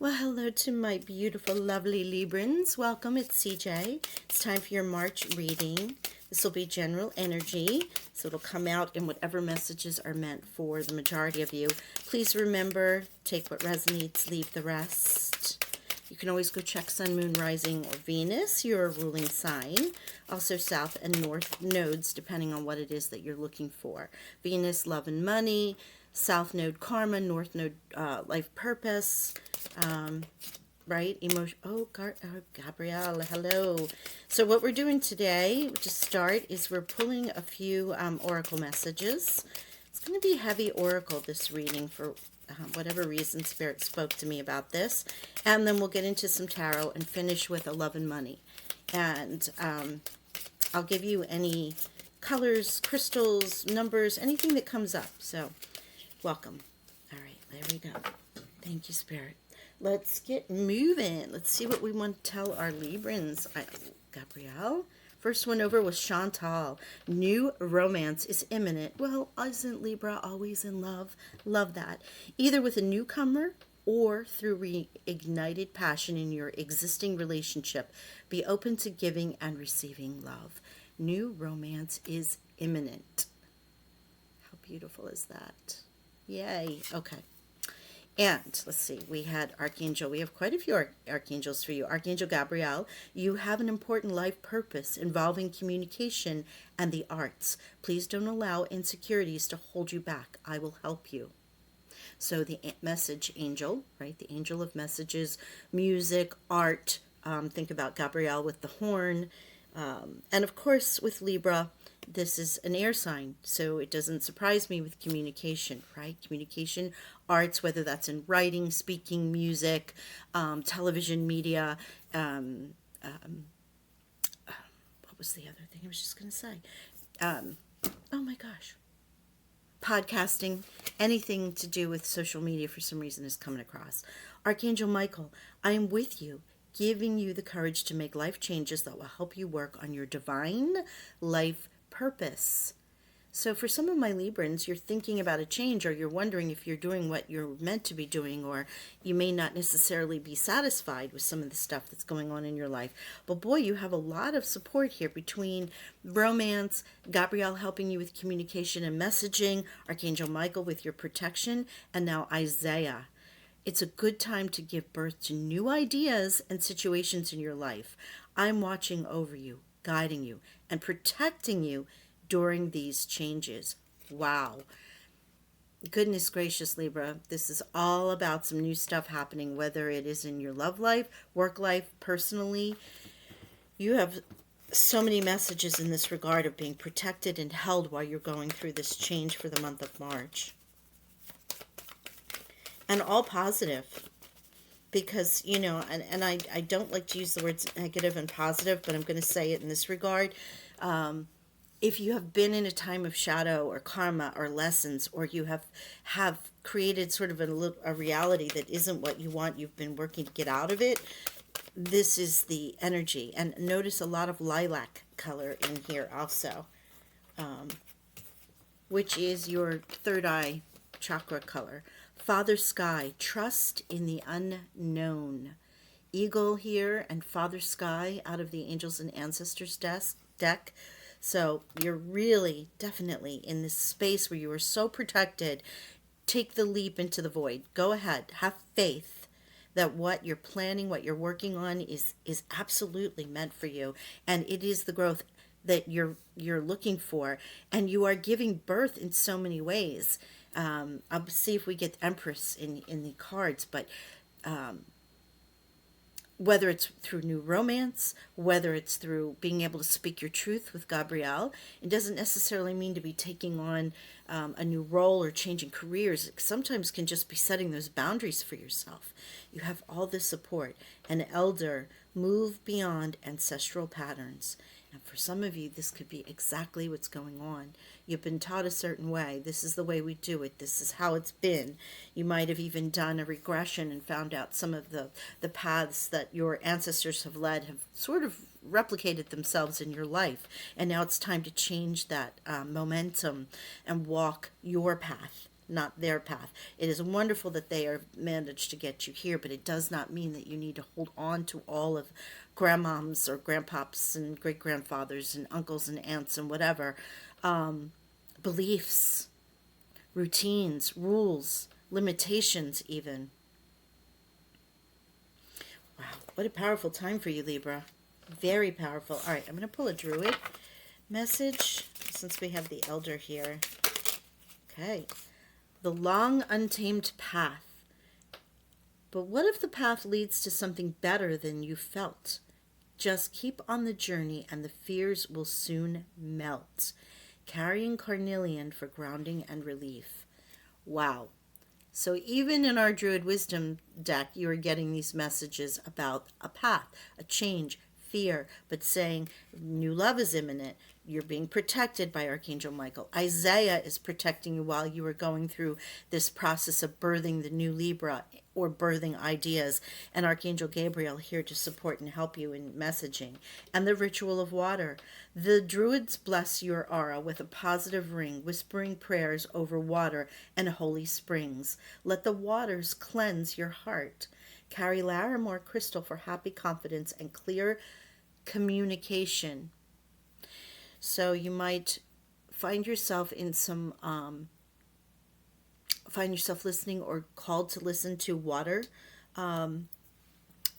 Well, hello to my beautiful, lovely Librans. Welcome, it's CJ. It's time for your March reading. This will be general energy, so it'll come out in whatever messages are meant for the majority of you. Please remember, take what resonates, leave the rest. You can always go check Sun, Moon, Rising, or Venus, your ruling sign. Also South and North nodes, depending on what it is that you're looking for. Venus, love and money. South node, karma. North node, life purpose. Right? Emotion. Gabrielle, hello. So what we're doing today to start is we're pulling a few oracle messages. It's going to be heavy oracle, this reading, for whatever reason Spirit spoke to me about this. And then we'll get into some tarot and finish with a love and money. And I'll give you any colors, crystals, numbers, anything that comes up. So welcome. All right, there we go. Thank you, Spirit. Let's get moving. Let's see what we want to tell our Librans. Gabrielle. First one over was Chantal. New romance is imminent. Well, isn't Libra always in love? Love that. Either with a newcomer or through reignited passion in your existing relationship. Be open to giving and receiving love. New romance is imminent. How beautiful is that? Yay. Okay. And let's see, we had Archangel. We have quite a few archangels for you. Archangel Gabriel, you have an important life purpose involving communication and the arts. Please don't allow insecurities to hold you back. I will help you. So the message angel, right? The angel of messages, music, art. Think about Gabriel with the horn. And of course, with Libra, this is an air sign, so it doesn't surprise me with communication, right? Communication, arts, whether that's in writing, speaking, music, television, media. What was the other thing I was just going to say? Oh my gosh. Podcasting, anything to do with social media for some reason is coming across. Archangel Michael, I am with you, giving you the courage to make life changes that will help you work on your divine life purpose. So for some of my Librans, you're thinking about a change, or you're wondering if you're doing what you're meant to be doing, or you may not necessarily be satisfied with some of the stuff that's going on in your life. But boy, you have a lot of support here between romance, Gabrielle helping you with communication and messaging, Archangel Michael with your protection, and now Isaiah. It's a good time to give birth to new ideas and situations in your life. I'm watching over you, guiding you, and protecting you during these changes. Wow. Goodness gracious, Libra. This is all about some new stuff happening, whether it is in your love life, work life, personally. You have so many messages in this regard of being protected and held while you're going through this change for the month of March. And all positive. Because, you know, and I don't like to use the words negative and positive, but I'm going to say it in this regard. If you have been in a time of shadow or karma or lessons, or you have created sort of a reality that isn't what you want, you've been working to get out of it, this is the energy. And notice a lot of lilac color in here also, which is your third eye chakra color. Father Sky, trust in the unknown. Eagle here and Father Sky out of the Angels and Ancestors deck. So you're really definitely in this space where you are so protected. Take the leap into the void. Go ahead. Have faith that what you're planning, what you're working on is absolutely meant for you. And it is the growth that you're looking for. And you are giving birth in so many ways. I'll see if we get Empress in the cards, but whether it's through new romance, whether it's through being able to speak your truth with Gabrielle, it doesn't necessarily mean to be taking on a new role or changing careers. It sometimes can just be setting those boundaries for yourself. You have all this support. An elder, move beyond ancestral patterns. And for some of you, this could be exactly what's going on. You've been taught a certain way. This is the way we do it. This is how it's been. You might have even done a regression and found out some of the paths that your ancestors have led have sort of replicated themselves in your life. And now it's time to change that momentum and walk your path not their path. It is wonderful that they are managed to get you here, but it does not mean that you need to hold on to all of grandmoms or grandpops and great grandfathers and uncles and aunts and whatever beliefs, routines, rules, limitations, even. Wow, what a powerful time for you, Libra. Very powerful. All right, I'm going to pull a druid message since we have the elder here. Okay. The long, untamed path. But what if the path leads to something better than you felt? Just keep on the journey and the fears will soon melt. Carrying carnelian for grounding and relief. Wow. So even in our Druid Wisdom deck, you are getting these messages about a path, a change, fear, but saying new love is imminent. You're being protected by Archangel Michael. Isaiah is protecting you while you are going through this process of birthing the new Libra or birthing ideas. And Archangel Gabriel here to support and help you in messaging. And the ritual of water. The Druids bless your aura with a positive ring, whispering prayers over water and holy springs. Let the waters cleanse your heart. Carry Larimore crystal for happy confidence and clear communication. So you might find yourself in some, find yourself listening or called to listen to water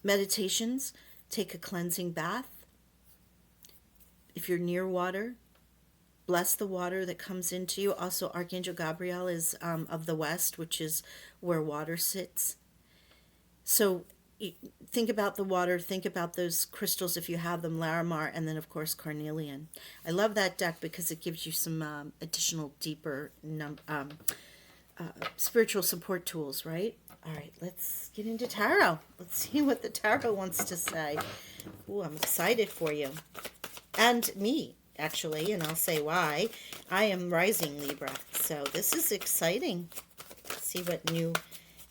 meditations. Take a cleansing bath. If you're near water, bless the water that comes into you. Also, Archangel Gabriel is of the West, which is where water sits. So think about the water, think about those crystals if you have them, Larimar, and then of course carnelian. I love that deck because it gives you some additional deeper spiritual support tools, right? All right, let's get into tarot. Let's see what the tarot wants to say. Ooh, I'm excited for you. And me, actually, and I'll say why. I am rising Libra, so this is exciting. Let's see what new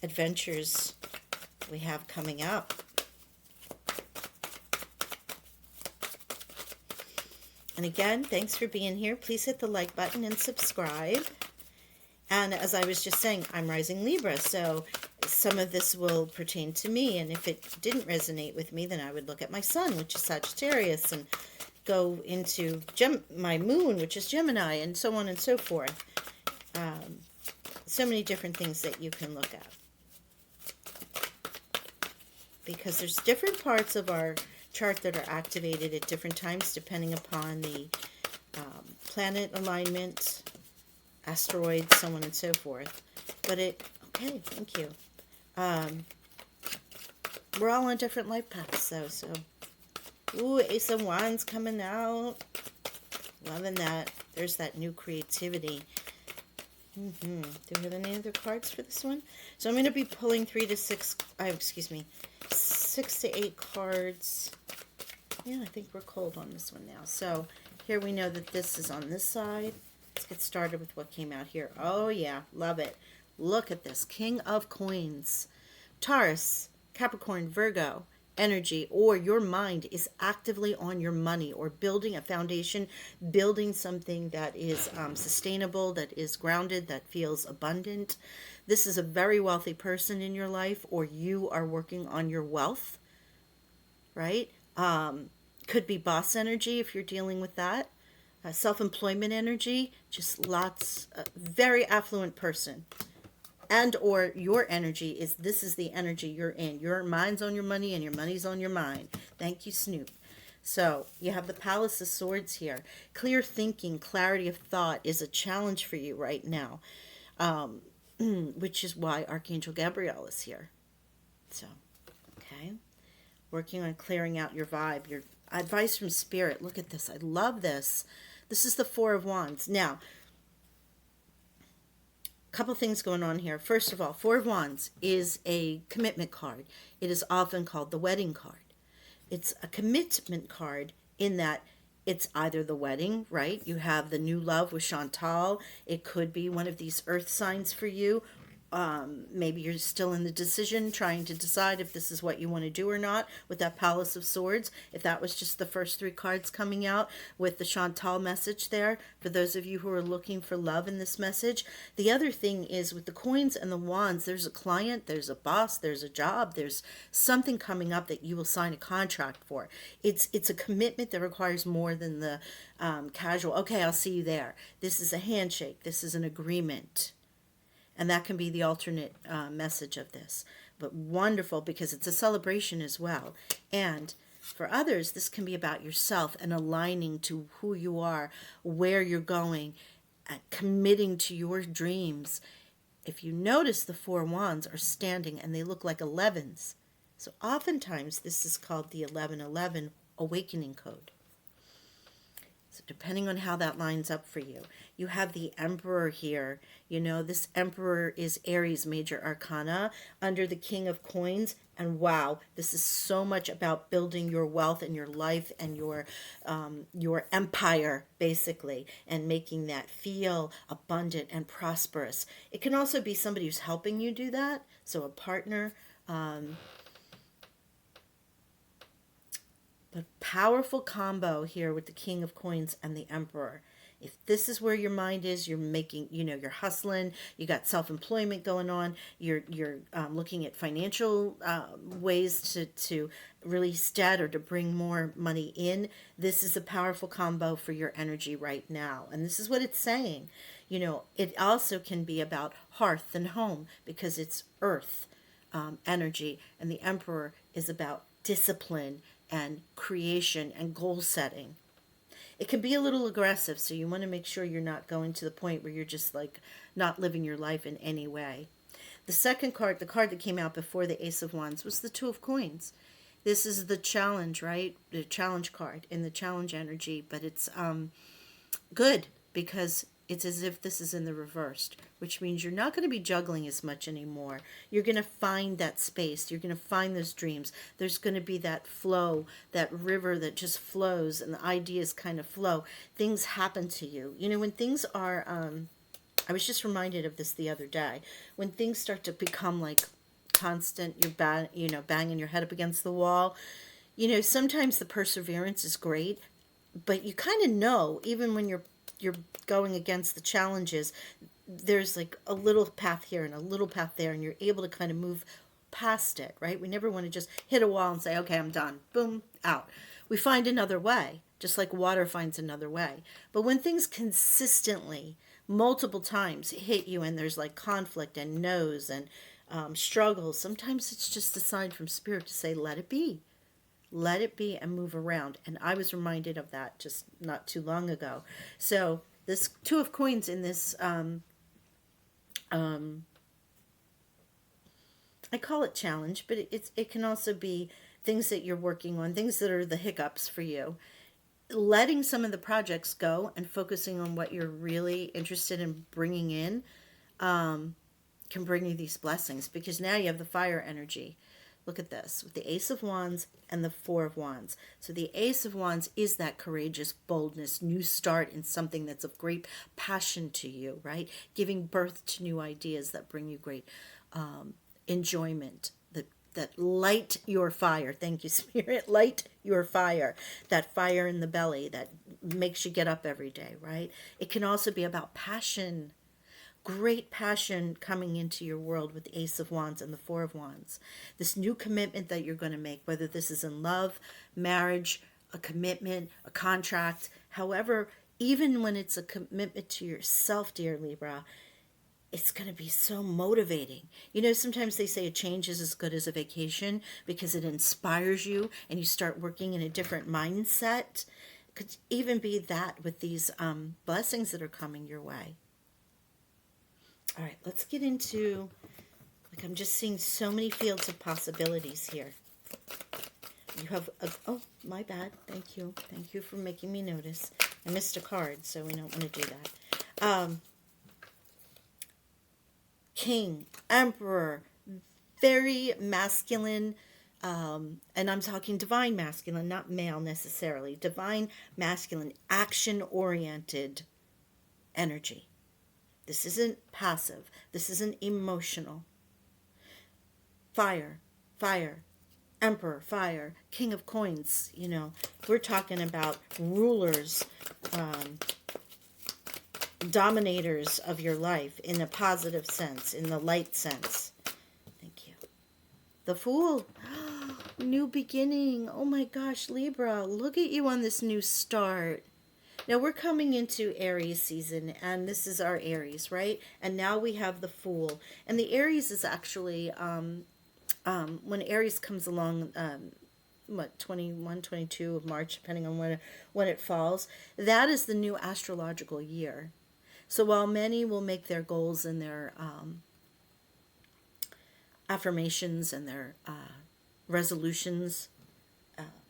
adventures we have coming up. And again, thanks for being here. Please hit the like button and subscribe. And as I was just saying, I'm rising Libra, so some of this will pertain to me. And if it didn't resonate with me, then I would look at my sun, which is Sagittarius, and go into my moon, which is Gemini, and so on and so forth. So many different things that you can look at. Because there's different parts of our chart that are activated at different times depending upon the planet alignment, asteroids, so on and so forth. But okay, thank you. We're all on different life paths, so. Ooh, Ace of Wands coming out. Loving that. There's that new creativity. Do we have any other cards for this one? So I'm going to be pulling 6 to 8 cards. Yeah, I think we're cold on this one now. So here we know that this is on this side. Let's get started with what came out here. Oh yeah, love it. Look at this. King of Coins. Taurus, Capricorn, Virgo energy, or your mind is actively on your money or building a foundation, building something that is sustainable, that is grounded, that feels abundant. This is a very wealthy person in your life, or you are working on your wealth, right? Could be boss energy if you're dealing with that. Self-employment energy, just lots, very affluent person. And or your energy is, this is the energy you're in. Your mind's on your money and your money's on your mind. Thank you, Snoop. So you have the Palace of Swords here. Clear thinking, clarity of thought is a challenge for you right now, which is why Archangel Gabriel is here. So, okay. Working on clearing out your vibe, your advice from Spirit. Look at this. I love this. This is the Four of Wands. Now, couple things going on here. First of all, Four of Wands is a commitment card. It is often called the wedding card. It's a commitment card in that it's either the wedding, right? You have the new love with Chantal. It could be one of these earth signs for you, Maybe you're still in the decision, trying to decide if this is what you want to do or not with that Palace of Swords. If that was just the first three cards coming out with the Chantal message there, for those of you who are looking for love in this message. The other thing is with the coins and the wands, there's a client, there's a boss, there's a job, there's something coming up that you will sign a contract for. It's a commitment that requires more than the casual, okay, I'll see you there. This is a handshake. This is an agreement. And that can be the alternate message of this. But wonderful, because it's a celebration as well. And for others, this can be about yourself and aligning to who you are, where you're going, committing to your dreams. If you notice, the four wands are standing and they look like 11s. So oftentimes this is called the 1111 awakening code. So depending on how that lines up for you. You have the Emperor here. You know, this Emperor is Aries major arcana under the King of Coins. And wow, this is so much about building your wealth and your life and your empire, basically, and making that feel abundant and prosperous. It can also be somebody who's helping you do that. So a partner. But powerful combo here with the King of Coins and the Emperor. If this is where your mind is, you're making, you're hustling, you got self-employment going on, you're looking at financial ways to really stead or to bring more money in. This is a powerful combo for your energy right now. And this is what it's saying. It also can be about hearth and home because it's earth energy. And the Emperor is about discipline and creation and goal setting. It can be a little aggressive, so you want to make sure you're not going to the point where you're just like not living your life in any way. The second card, the card that came out before the Ace of Wands, was the Two of Coins. This is the challenge, right? The challenge card in the challenge energy, but it's good because it's as if this is in the reversed, which means you're not going to be juggling as much anymore. You're going to find that space. You're going to find those dreams. There's going to be that flow, that river that just flows, and the ideas kind of flow. Things happen to you. When things are, I was just reminded of this the other day. When things start to become like constant, you're banging your head up against the wall. Sometimes the perseverance is great, but you kind of know, even when you're going against the challenges, there's like a little path here and a little path there, and you're able to kind of move past it, right? We never want to just hit a wall and say, okay, I'm done. Boom, out. We find another way, just like water finds another way. But when things consistently, multiple times hit you and there's like conflict and no's and struggles, sometimes it's just a sign from Spirit to say, let it be. Let it be and move around. And I was reminded of that just not too long ago. So this Two of Coins in this, I call it challenge, but it can also be things that you're working on, things that are the hiccups for you. Letting some of the projects go and focusing on what you're really interested in bringing in can bring you these blessings, because now you have the fire energy. Look at this, with the Ace of Wands and the Four of Wands. So the Ace of Wands is that courageous boldness, new start in something that's of great passion to you, right? Giving birth to new ideas that bring you great enjoyment, that light your fire. Thank you, Spirit. Light your fire. That fire in the belly that makes you get up every day, right? It can also be about passion. Great passion coming into your world with the Ace of Wands and the Four of Wands. This new commitment that you're going to make, whether this is in love, marriage, a commitment, a contract, however, even when it's a commitment to yourself, dear Libra, it's going to be so motivating. Sometimes they say a change is as good as a vacation because it inspires you and you start working in a different mindset. It could even be that with these blessings that are coming your way. All right, let's get into, I'm just seeing so many fields of possibilities here. You have, oh, my bad. Thank you. Thank you for making me notice. I missed a card, so we don't want to do that. King, Emperor, very masculine, and I'm talking divine masculine, not male necessarily. Divine masculine, action-oriented energy. This isn't passive. This isn't emotional. Fire, fire, emperor, fire, king of coins. We're talking about rulers, dominators of your life in a positive sense, in the light sense. Thank you. The Fool. New beginning. Oh my gosh, Libra, look at you on this new start. Now we're coming into Aries season, and this is our Aries, right? And now we have the Fool. And the Aries is actually, when Aries comes along, 21, 22 of March, depending on when it falls, that is the new astrological year. So while many will make their goals and their affirmations and their resolutions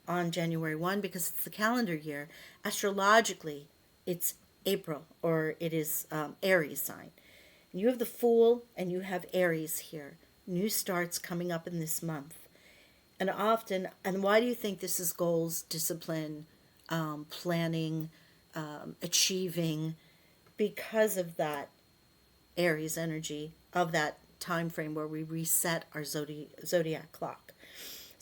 on January 1, because it's the calendar year, astrologically it's April, or it is Aries sign. And you have the Fool and you have Aries here. New starts coming up in this month. And often, and why do you think this is goals, discipline, planning, achieving? Because of that Aries energy, of that time frame where we reset our zodiac clock.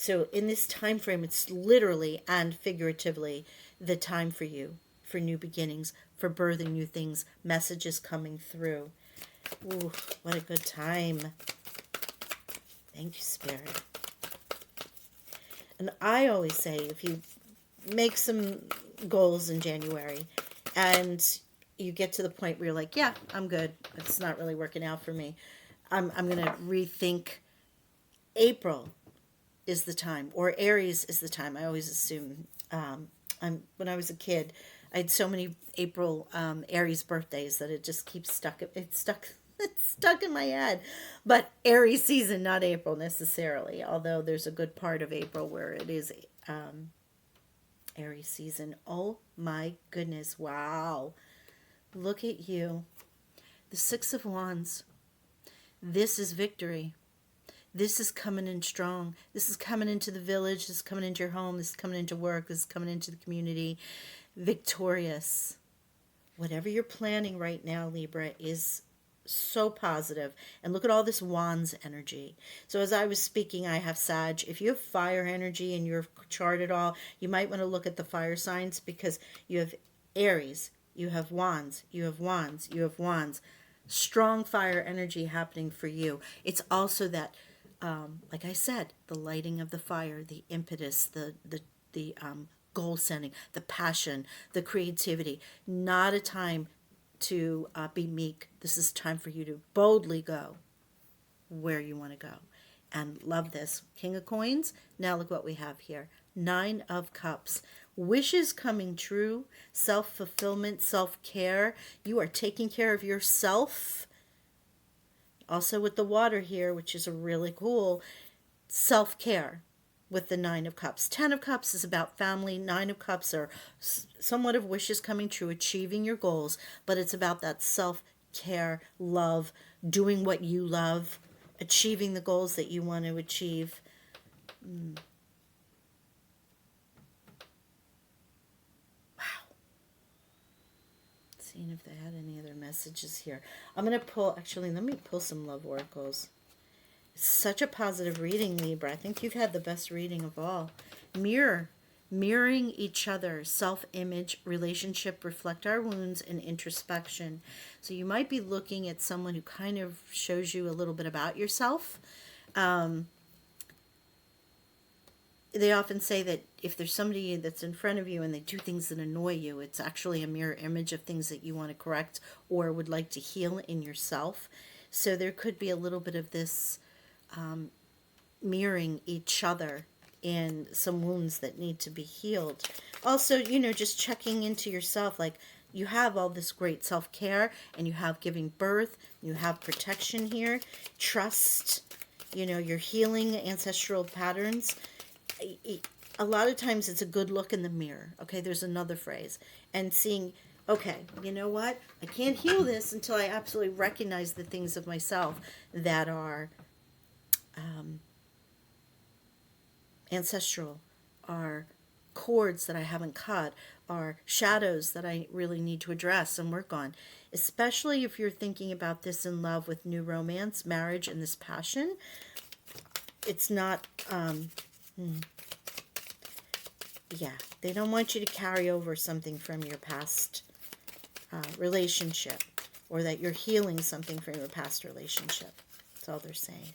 So in this time frame, it's literally and figuratively the time for you, for new beginnings, for birthing new things, messages coming through. Ooh, what a good time. Thank you, Spirit. And I always say, if you make some goals in January and you get to the point where you're like, yeah, I'm good, it's not really working out for me, I'm going to rethink. April is the time, or Aries is the time. I always assume, when I was a kid, I had so many April Aries birthdays that it just keeps stuck. It's stuck in my head. But Aries season, not April necessarily, although there's a good part of April where it is Aries season. Oh my goodness, wow. Look at you. The Six of Wands. This is victory. This is coming in strong. This is coming into the village. This is coming into your home. This is coming into work. This is coming into the community. Victorious. Whatever you're planning right now, Libra, is so positive. And look at all this Wands energy. So as I was speaking, I have Sag. If you have fire energy in your chart at all, you might want to look at the fire signs, because you have Aries, you have Wands, you have Wands, you have Wands. Strong fire energy happening for you. It's also that, like I said, the lighting of the fire, the impetus, the goal setting, the passion, the creativity. Not a time to be meek. This is time for you to boldly go where you want to go. And love this. King of Coins. Now look what we have here. Nine of Cups. Wishes coming true. Self-fulfillment, self-care. You are taking care of yourself. Also with the water here, which is a really cool self-care with the Nine of Cups. 10 of Cups is about family. 9 of Cups are somewhat of wishes coming true, achieving your goals. But it's about that self-care, love, doing what you love, achieving the goals that you want to achieve. Seeing if they had any other messages here. I'm going to pull, actually, let me pull some love oracles. It's such a positive reading, Libra. I think you've had the best reading of all. Mirroring each other, self-image, relationship, reflect our wounds, and introspection. So you might be looking at someone who kind of shows you a little bit about yourself. They often say that if there's somebody that's in front of you and they do things that annoy you, it's actually a mirror image of things that you want to correct or would like to heal in yourself. So there could be a little bit of this mirroring each other in some wounds that need to be healed. Also, just checking into yourself, like you have all this great self-care and you have giving birth, you have protection here, trust, you're healing ancestral patterns. A lot of times it's a good look in the mirror. Okay, there's another phrase. And seeing, okay, you know what? I can't heal this until I absolutely recognize the things of myself that are ancestral, are cords that I haven't cut, are shadows that I really need to address and work on, especially if you're thinking about this in love with new romance, marriage, and this passion. It's not, yeah, they don't want you to carry over something from your past relationship, or that you're healing something from your past relationship. That's all they're saying.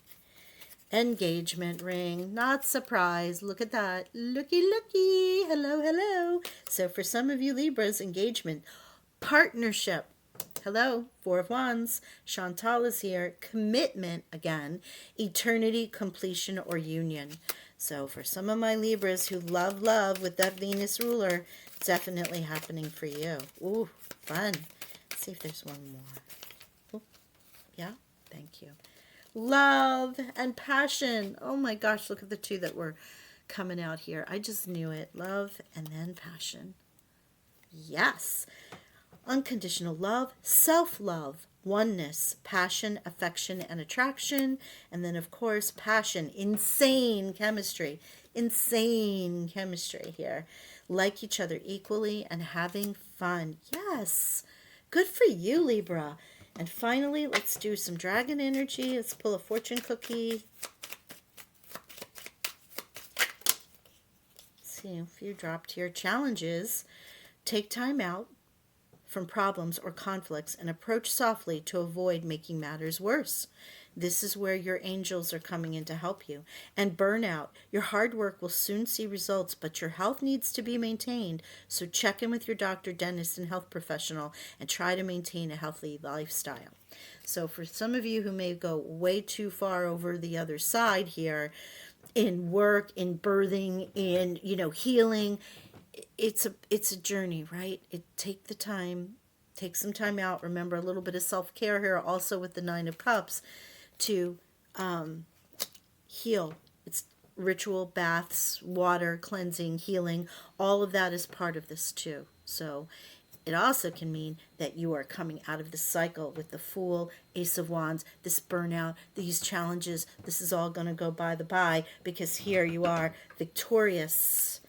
Engagement ring, not surprise. Look at that. Looky, looky. Hello, hello. So for some of you Libras, engagement, partnership. Hello, Four of Wands. Chantal is here. Commitment again. Eternity, completion, or union. So for some of my Libras who love love with that Venus ruler, definitely happening for you. Ooh, fun. Let's see if there's one more. Ooh, yeah, thank you. Love and passion. Oh my gosh, look at the two that were coming out here. I just knew it. Love and then passion. Yes. Unconditional love, self-love, oneness, passion, affection, and attraction. And then, of course, passion, insane chemistry. Insane chemistry here. Like each other equally and having fun. Yes. Good for you, Libra. And finally, let's do some dragon energy. Let's pull a fortune cookie. Let's see if you dropped here. Challenges. Take time out from problems or conflicts and approach softly to avoid making matters worse. This is where your angels are coming in to help you. And burnout. Your hard work will soon see results, but your health needs to be maintained. So check in with your doctor, dentist, and health professional and try to maintain a healthy lifestyle. So for some of you who may go way too far over the other side here, in work, in birthing, in, healing, it's a journey, right? Take the time, take some time out. Remember, a little bit of self-care here also with the Nine of Cups to heal. It's ritual, baths, water, cleansing, healing. All of that is part of this too. So it also can mean that you are coming out of the cycle with the Fool, Ace of Wands, this burnout, these challenges. This is all going to go by the by, because here you are victorious.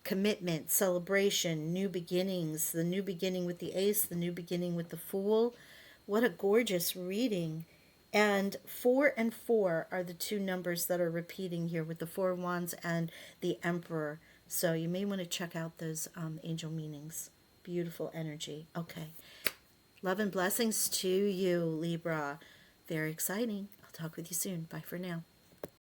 Commitment, celebration, new beginnings, the new beginning with the Ace, the new beginning with the Fool. What a gorgeous reading. And 4 and 4 are the two numbers that are repeating here with the Four of Wands and the Emperor. So you may want to check out those angel meanings. Beautiful energy. Okay. Love and blessings to you, Libra. Very exciting. I'll talk with you soon. Bye for now.